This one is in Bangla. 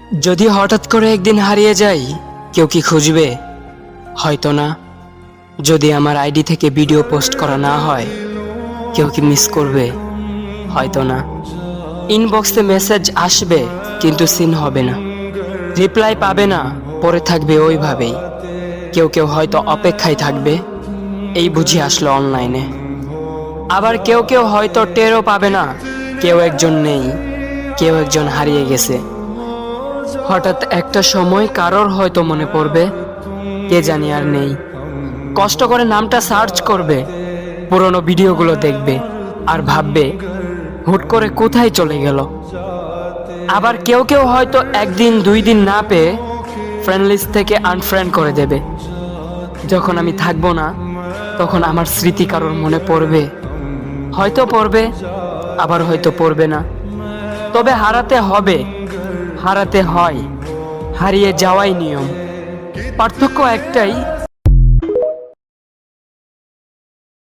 যদি হঠাৎ করে একদিন হারিয়ে যাই, কেউ কি খুঁজবে? হয়তো না। যদি আমার আইডি থেকে ভিডিও পোস্ট করা না হয়, কেউ কি মিস করবে? হয়তো না। ইনবক্সে মেসেজ আসবে কিন্তু সিন হবে না, রিপ্লাই পাবে না, পরে থাকবে ওইভাবেই। কেউ কেউ হয়তো অপেক্ষায় থাকবে, এই বুঝি আসলো অনলাইনে। আবার কেউ কেউ হয়তো টেরও পাবে না, কেউ একজন নেই, কেউ একজন হারিয়ে গেছে। হঠাৎ একটা সময় কারোর হয়তো মনে পড়বে, কে জানি আর নেই। কষ্ট করে নামটা সার্চ করবে, পুরনো ভিডিওগুলো দেখবে আর ভাববে হুট করে কোথায় চলে গেল। আবার কেউ কেউ হয়তো একদিন দুই দিন না পেয়ে ফ্রেন্ড লিস্ট থেকে আনফ্রেন্ড করে দেবে। যখন আমি থাকবো না, তখন আমার স্মৃতি কারোর মনে পড়বে, হয়তো পড়বে, আবার হয়তো পড়বে না। তবে হারাতে হবে, হারাতে হয়, হারিয়ে যাওয়াই নিয়ম। পার্থক্য একটাই,